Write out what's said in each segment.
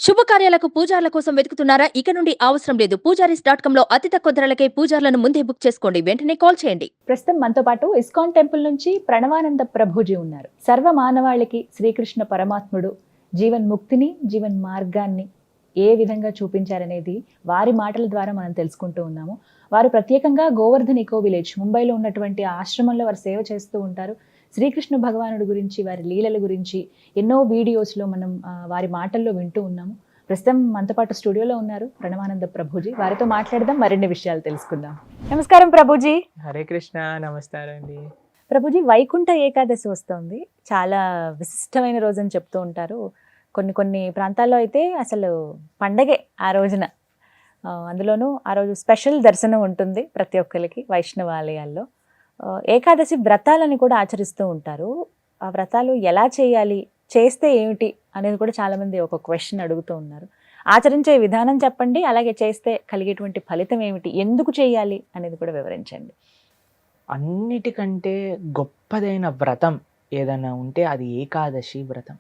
శుభకార్యాలకు పూజార్ల కోసం వెతుకుతున్నారా? ఇక నుండి అవసరం లేదు. పూజారీస్.com లో అతి తక్కువ ధరలకే పూజార్లను ముందే బుక్ చేసుకోండి. వెంటనే కాల్ చేయండి. ప్రస్తుతం మనతో పాటు ఇస్కాన్ టెంపుల్ నుంచి ప్రణవానంద ప్రభుజీ ఉన్నారు. సర్వ మానవాళికి శ్రీకృష్ణ పరమాత్ముడు జీవన్ ముక్తిని, జీవన్ మార్గాన్ని ఏ విధంగా చూపించారనేది వారి మాటల ద్వారా మనం తెలుసుకుంటూ ఉన్నాము. వారు ప్రత్యేకంగా గోవర్ధన్ ఇకో విలేజ్ ముంబైలో ఉన్నటువంటి ఆశ్రమంలో వారు సేవ చేస్తూ ఉంటారు. శ్రీకృష్ణ భగవానుడి గురించి, వారి లీలల గురించి ఎన్నో వీడియోస్లో మనం వారి మాటల్లో వింటూ ఉన్నాము. ప్రస్తుతం మనతో పాటు స్టూడియోలో ఉన్నారు ప్రణవానంద ప్రభుజీ. వారితో మాట్లాడదాం, మరిన్ని విషయాలు తెలుసుకుందాం. నమస్కారం ప్రభుజీ. హరే కృష్ణ. నమస్కారం అండి. ప్రభుజీ, వైకుంఠ ఏకాదశి వస్తుంది. చాలా విశిష్టమైన రోజు అని చెప్తూ ఉంటారు. కొన్ని కొన్ని ప్రాంతాల్లో అయితే అసలు పండగే ఆ రోజున. అందులోనూ ఆ రోజు స్పెషల్ దర్శనం ఉంటుంది ప్రతి ఒక్కరికి వైష్ణవ ఆలయాల్లో. ఏకాదశి వ్రతాలని కూడా ఆచరిస్తూ ఉంటారు. ఆ వ్రతాలు ఎలా చేయాలి, చేస్తే ఏమిటి అనేది కూడా చాలామంది ఒక క్వశ్చన్ అడుగుతూ ఉన్నారు. ఆచరించే విధానం చెప్పండి, అలాగే చేస్తే కలిగేటువంటి ఫలితం ఏమిటి, ఎందుకు చేయాలి అనేది కూడా వివరించండి. అన్నిటికంటే గొప్పదైన వ్రతం ఏదైనా ఉంటే అది ఏకాదశి వ్రతం.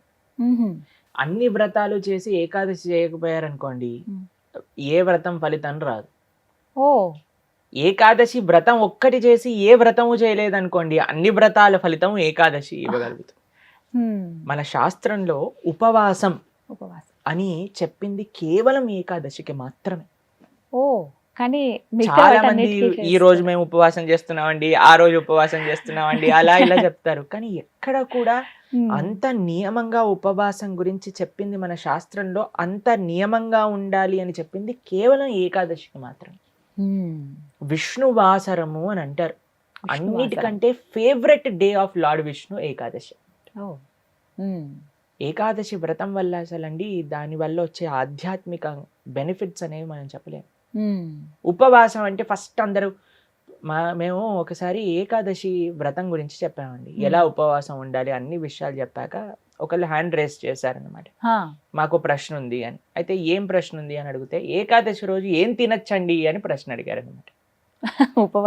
అన్ని వ్రతాలు చేసి ఏకాదశి చేయకపోయారనుకోండి, ఏ వ్రతం ఫలితం రాదు. ఓ, ఏకాదశి వ్రతం ఒక్కటి చేసి ఏ వ్రతము చేయలేదనుకోండి, అన్ని వ్రతాల ఫలితం ఏకాదశి ఇవ్వగలుగుతాం. మన శాస్త్రంలో ఉపవాసం అని చెప్పింది కేవలం ఏకాదశికి మాత్రమే. ఓ, కానీ చాలా మంది ఈ రోజు మేము ఉపవాసం చేస్తున్నామండి, ఆ రోజు ఉపవాసం చేస్తున్నామండి, అలా ఇలా చెప్తారు. కానీ ఎక్కడ కూడా అంత నియమంగా ఉపవాసం గురించి చెప్పింది మన శాస్త్రంలో, అంత నియమంగా ఉండాలి అని చెప్పింది కేవలం ఏకాదశికి మాత్రం. విష్ణువాసరము అని అంటారు. అన్నిటికంటే favourite day of lord Vishnu Ekadashi. Ekadashi వ్రతం వల్ల అసలండి దాని వల్ల వచ్చే ఆధ్యాత్మిక బెనిఫిట్స్ అనేవి మనం చెప్పలేము. ఉపవాసం అంటే ఫస్ట్ అందరూ మేము ఒకసారి ఏకాదశి వ్రతం గురించి చెప్పామండి, ఎలా ఉపవాసం ఉండాలి అన్ని విషయాలు చెప్పాక ఒకళ్ళు హ్యాండ్ రేస్ చేశారనమాట. మాకు ప్రశ్న ఉంది అని. అయితే ఏం ప్రశ్న ఉంది అని అడిగితే, ఏకాదశి రోజు ఏం తినచ్చండి అని ప్రశ్న అడిగారు అనమాట.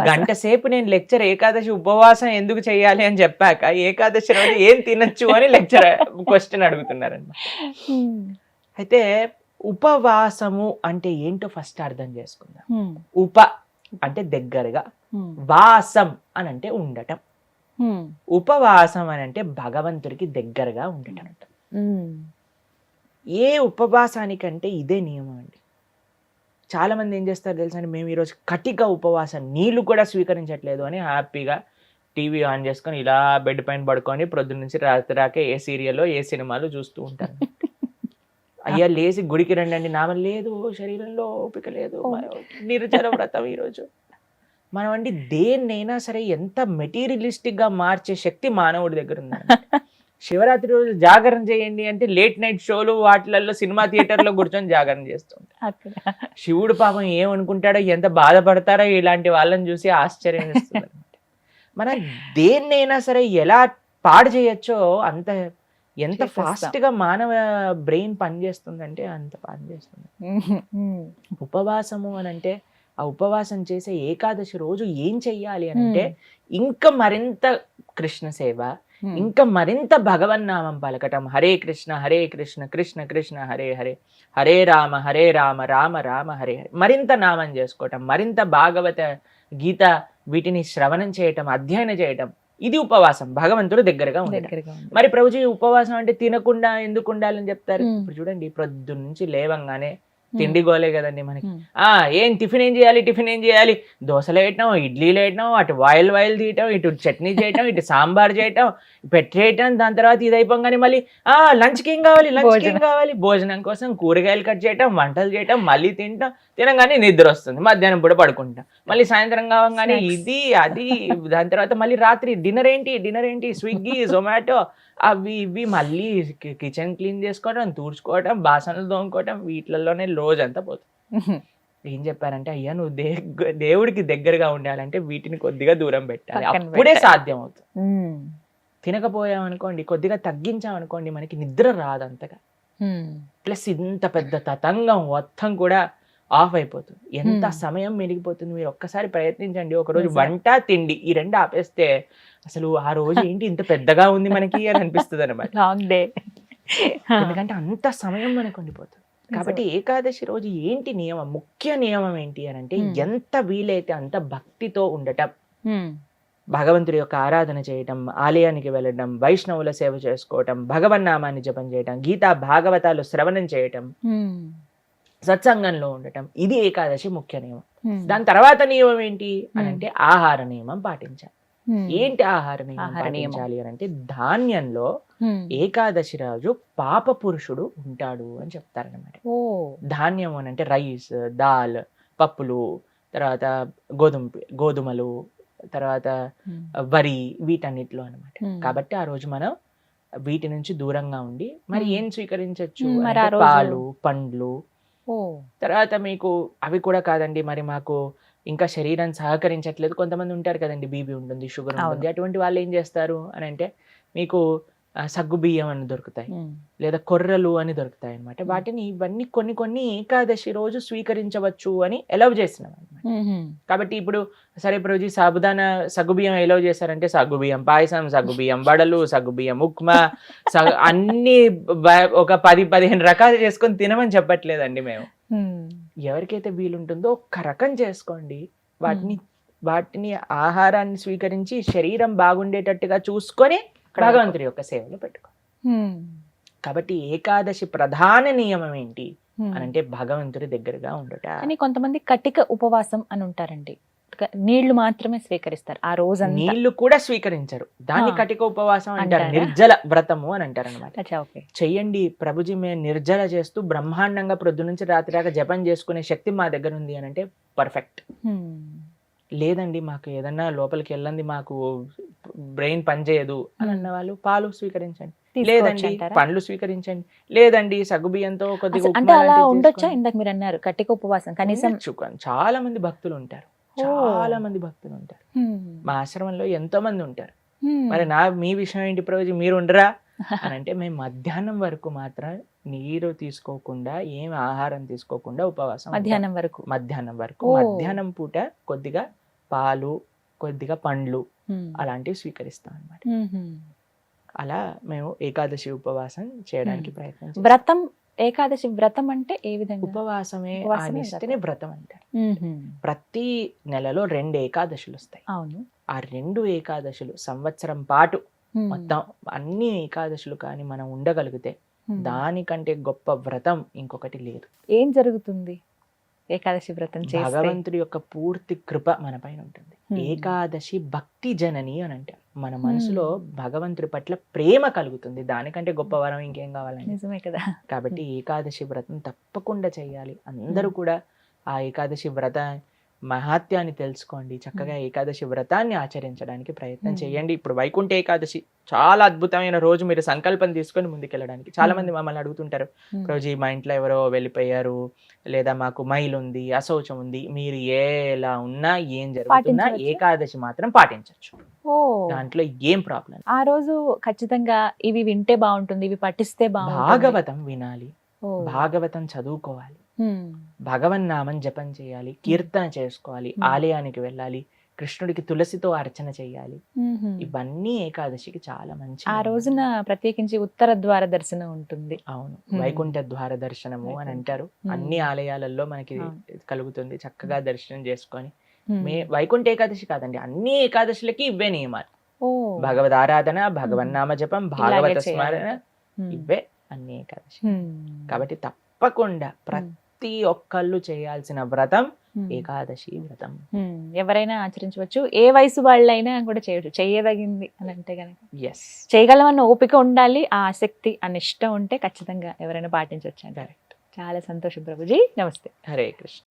గంట సేపు నేను లెక్చర్ ఏకాదశి ఉపవాసం ఎందుకు చేయాలి అని చెప్పాక ఏకాదశి రోజు ఏం తినచ్చు అని లెక్చర్ క్వశ్చన్ అడుగుతున్నారనమాట. అయితే ఉపవాసము అంటే ఏంటో ఫస్ట్ అర్థం చేసుకుందాం. ఉప అంటే దగ్గరగా, వాసం అని అంటే ఉండటం. ఉపవాసం అని అంటే భగవంతుడికి దగ్గరగా ఉండటం. ఏ ఉపవాసానికంటే ఇదే నియమం అండి. చాలా మంది ఏం చేస్తారు తెలుసా అండి, మేము ఈరోజు కటిక ఉపవాసం, నీళ్లు కూడా స్వీకరించట్లేదు అని హ్యాపీగా టీవీ ఆన్ చేసుకొని ఇలా బెడ్ పైన పడుకొని ప్రొద్దున నుంచి రాత్రి రాకే ఏ సీరియల్లో ఏ సినిమాలు చూస్తూ ఉంటారు. అయ్యా లేచి గుడికి రండి అండి, నామం లేదు, శరీరంలో ఓపిక లేదు, నిర్జల వ్రతం ఈరోజు. మనం అండి దేన్నైనా సరే ఎంత మెటీరియలిస్టిక్గా మార్చే శక్తి మానవుడి దగ్గర ఉందండి. శివరాత్రి రోజు జాగరణ చేయండి అంటే లేట్ నైట్ షోలు వాటిలలో సినిమా థియేటర్లో కూర్చొని జాగరణ చేస్తుంటారు. శివుడు పాపం ఏమనుకుంటాడో, ఎంత బాధపడతారో ఇలాంటి వాళ్ళని చూసి ఆశ్చర్యం వేస్తుంది. మనం దేన్నైనా సరే ఎలా పాడు చేయొచ్చో అంత, ఎంత ఫాస్ట్గా మానవ బ్రెయిన్ పనిచేస్తుందంటే అంత పనిచేస్తుంది. ఉపవాసము అని అంటే, ఆ ఉపవాసం చేసే ఏకాదశి రోజు ఏం చెయ్యాలి అని అంటే, ఇంకా మరింత కృష్ణ సేవ, ఇంకా మరింత భగవన్నామం పలకటం. హరే కృష్ణ కృష్ణ కృష్ణ హరే హరే, హరే రామ రామ రామ హరే హరే. మరింత నామం చేసుకోవటం, మరింత భాగవత గీత వీటిని శ్రవణం చేయటం, అధ్యయనం చేయటం. ఇది ఉపవాసం, భగవంతుడు దగ్గరగా ఉండటం. మరి ప్రభుజీ ఉపవాసం అంటే తినకుండా ఎందుకు ఉండాలని చెప్తారు? ఇప్పుడు చూడండి, ప్రొద్దు నుంచి లేవంగానే తిండి గోలే కదండి మనకి. ఏం టిఫిన్ ఏం చేయాలి, దోశలు వేయటం, ఇడ్లీలు వేయటం, అటు వాయిల్ తీయటం, ఇటు చట్నీ చేయటం, ఇటు సాంబార్ చేయటం, పెట్టేయటం. దాని తర్వాత ఇది అయిపోగానే మళ్ళీ లంచ్కి ఏం కావాలి, భోజనం కోసం కూరగాయలు కట్ చేయటం, వంటలు చేయటం, మళ్ళీ తినగానే నిద్ర వస్తుంది, మధ్యాహ్నం పూట పడుకుంటాం, మళ్ళీ సాయంత్రం కావగానే ఇది అది. దాని తర్వాత మళ్ళీ రాత్రి డిన్నర్ ఏంటి, స్విగ్గీ జొమాటో అవి ఇవి, మళ్ళీ కిచెన్ క్లీన్ చేసుకోవడం, తూడ్చుకోవడం, బాసనలు తోముకోవడం, వీటిలలోనే రోజంతా పోతుంది. ఏం చెప్పారంటే, అయ్యా నువ్వు దేవుడికి దగ్గరగా ఉండాలంటే వీటిని కొద్దిగా దూరం పెట్టాలి, అప్పుడే సాధ్యం అవుతుంది. తినకపోయామనుకోండి, కొద్దిగా తగ్గించామనుకోండి, మనకి నిద్ర రాదు అంతగా. ప్లస్ ఇంత పెద్ద తతంగం మొత్తం కూడా ఆఫ్ అయిపోతుంది. ఎంత సమయం మెరిగిపోతుంది. మీరు ఒక్కసారి ప్రయత్నించండి. ఒకరోజు వంట తిండి ఈ రెండు ఆపేస్తే అసలు ఆ రోజు ఏంటి ఇంత పెద్దగా ఉంది మనకి అని అనిపిస్తుంది అనమాట. Long day. ఎందుకంటే అంత సమయం మనకు ఉండిపోతుంది. కాబట్టి ఏకాదశి రోజు ఏంటి నియమం, ముఖ్య నియమం ఏంటి అని అంటే ఎంత వీలైతే అంత భక్తితో ఉండటం, భగవంతుడి యొక్క ఆరాధన చేయటం, ఆలయానికి వెళ్ళడం, వైష్ణవుల సేవ చేసుకోవటం, భగవన్నామాన్ని జపం చేయటం, గీతా భాగవతాలు శ్రవణం చేయటం, సత్సంగంలో ఉండటం, ఇది ఏకాదశి ముఖ్య నియమం. దాని తర్వాత నియమం ఏంటి అని అంటే ఆహార నియమం పాటించాలి. ఏంటి ఆహార నియమం పాటించాలి అని అంటే ధాన్యంలో ఏకాదశి రోజు పాప పురుషుడు ఉంటాడు అని చెప్తారనమాట. ధాన్యం అని అంటే రైస్, దాల్, పప్పులు, తర్వాత గోధుమలు, తర్వాత వరి, వీటన్నిటిలో అనమాట. కాబట్టి ఆ రోజు మనం వీటి నుంచి దూరంగా ఉండి మరి ఏం స్వీకరించవచ్చు, పాలు, పండ్లు. తర్వాత మీకు అవి కూడా కాదండి, మరి మాకు ఇంకా శరీరం సహకరించట్లేదు, కొంతమంది ఉంటారు కదండి, బీపీ ఉంటుంది, షుగర్ ఉంటుంది, అటువంటి వాళ్ళు ఏం చేస్తారు అని అంటే మీకు సగ్గు బియ్యం అని దొరుకుతాయి, లేదా కొర్రలు అని దొరుకుతాయి అనమాట. వాటిని ఇవన్నీ కొన్ని ఏకాదశి రోజు స్వీకరించవచ్చు అని ఎలవ్ చేసినాం అనమాట. కాబట్టి ఇప్పుడు సరే ప్రభుజీ సాబుదానా సగ్గుబియ్యం ఎలవ్ చేశారంటే సగ్గుబియ్యం పాయసం, సగ్గుబియ్యం వడలు, సగ్గుబియ్యం ఉప్మా, అన్ని ఒక 10-15 రకాలు చేసుకొని తినమని చెప్పట్లేదండి మేము. ఎవరికైతే వీలుంటుందో ఒక్క రకం చేసుకోండి, వాటిని ఆహారాన్ని స్వీకరించి శరీరం బాగుండేటట్టుగా చూసుకొని భగవంతుడి యొక్క సేవలో పెట్టుకో. కాబట్టి ఏకాదశి ప్రధాన నియమం ఏంటి అని అంటే భగవంతుడి దగ్గరగా ఉండట. అని కొంతమంది కటిక ఉపవాసం అని ఉంటారండి, నీళ్లు మాత్రమే స్వీకరిస్తారు ఆ రోజు, నీళ్లు కూడా స్వీకరించరు, దాన్ని కటిక ఉపవాసం అంటారు, నిర్జల వ్రతము అని అంటారు అనమాట. చెయ్యండి ప్రభుజీ, మేము నిర్జల చేస్తూ బ్రహ్మాండంగా ప్రొద్దు నుంచి రాత్రి దాకా జపం చేసుకునే శక్తి మా దగ్గర ఉంది అని అంటే పర్ఫెక్ట్. లేదండి మాకు ఏదన్నా లోపలికి వెళ్ళండి, మాకు బ్రెయిన్ పనిచేయదు అని అన్న వాళ్ళు పాలు స్వీకరించండి, లేదండి పండ్లు స్వీకరించండి, లేదండి సగ్గుబియ్యంతో కొద్దిగా అలా ఉండొచ్చా? ఇందాక మీరు అన్నారు కటిక ఉపవాసం కనీసం. చాలా మంది భక్తులు ఉంటారు, చాలా మంది భక్తులు ఉంటారు, మా ఆశ్రమంలో ఎంతో మంది ఉంటారు. మరి మీ విషయం ఏంటి ప్రభుజీ, మీరు ఉండరా అని అంటే మేము మధ్యాహ్నం వరకు మాత్రం నీరు తీసుకోకుండా, ఏం ఆహారం తీసుకోకుండా ఉపవాసం. మధ్యాహ్నం పూట కొద్దిగా పాలు, కొద్దిగా పండ్లు అలాంటివి స్వీకరిస్తాం అన్నమాట. అలా మేము ఏకాదశి ఉపవాసం చేయడానికి ప్రయత్నం చేస్తాం. వ్రతం, ఏకాదశి వ్రతం అంటే ఏ విధంగా? ఉపవాసమే ఆనిస్తేనే వ్రతం అంటారు. ప్రతి నెలలో 2 ఏకాదశులు వస్తాయి. అవును. ఆ 2 ఏకాదశులు సంవత్సరం పాటు మొత్తం అన్ని ఏకాదశులు కానీ మనం ఉండగలిగితే దానికంటే గొప్ప వ్రతం ఇంకొకటి లేదు. ఏం జరుగుతుంది ఏకాదశి వ్రతం చేస్తే? భగవంతుడి యొక్క పూర్తి కృప మన పైన ఉంటుంది. ఏకాదశి భక్తి జనని అని అంటారు. మన మనసులో భగవంతుడి పట్ల ప్రేమ కలుగుతుంది, దానికంటే గొప్ప వరం ఇంకేం కావాలండి? నిజమే కదా. కాబట్టి ఏకాదశి వ్రతం తప్పకుండా చేయాలి. అందరూ కూడా ఆ ఏకాదశి వ్రత మహాత్యాన్ని తెలుసుకోండి, చక్కగా ఏకాదశి వ్రతాన్ని ఆచరించడానికి ప్రయత్నం చేయండి. ఇప్పుడు వైకుంఠ ఏకాదశి చాలా అద్భుతమైన రోజు, మీరు సంకల్పం తీసుకొని ముందుకెళ్ళడానికి. చాలా మంది మమ్మల్ని అడుగుతుంటారు, రోజు మా ఇంట్లో ఎవరో వెళ్ళిపోయారు, లేదా మాకు మైలు ఉంది, అశౌచం ఉంది, మీరు ఎలా ఉన్నా ఏం జరుగుతున్నా ఏకాదశి మాత్రం పాటించవచ్చు, దాంట్లో ఏం ప్రాబ్లం. ఆ రోజు ఖచ్చితంగా ఇవి వింటే బాగుంటుంది, ఇవి పఠిస్తే బాగుంటుంది. భాగవతం వినాలి, భాగవతం చదువుకోవాలి, భగవన్నామం జపం చేయాలి, కీర్తన చేసుకోవాలి, ఆలయానికి వెళ్ళాలి, కృష్ణుడికి తులసితో అర్చన చేయాలి. ఇవన్నీ ఏకాదశికి చాలా మంచి. ఆ రోజున ప్రత్యేకించి ఉత్తర ద్వార దర్శనం ఉంటుంది. అవును, వైకుంఠ ద్వార దర్శనము అని అంటారు. అన్ని ఆలయాలలో మనకి కలుగుతుంది. చక్కగా దర్శనం చేసుకొని వైకుంఠ ఏకాదశి కాదండి, అన్ని ఏకాదశులకి ఇవే నియమాలు. భగవద్ ఆరాధన, భగవన్నామ జపం, భాగవత స్మరణ, ఇవే అన్ని ఏకాదశి. కాబట్టి తప్పకుండా ప్రతి ఒక్కళ్ళు చేయాల్సిన వ్రతం ఏకాదశి వ్రతం. ఎవరైనా ఆచరించవచ్చు, ఏ వయసు వాళ్ళైనా కూడా చేయవచ్చు, చేయదగింది అని అంటే కనుక. ఎస్, చేయగలమన్న ఓపిక ఉండాలి, ఆ ఆసక్తి, ఆ నిష్ట ఉంటే ఖచ్చితంగా ఎవరైనా పాటించవచ్చు. చాలా సంతోషం ప్రభుజీ, నమస్తే. హరే కృష్ణ.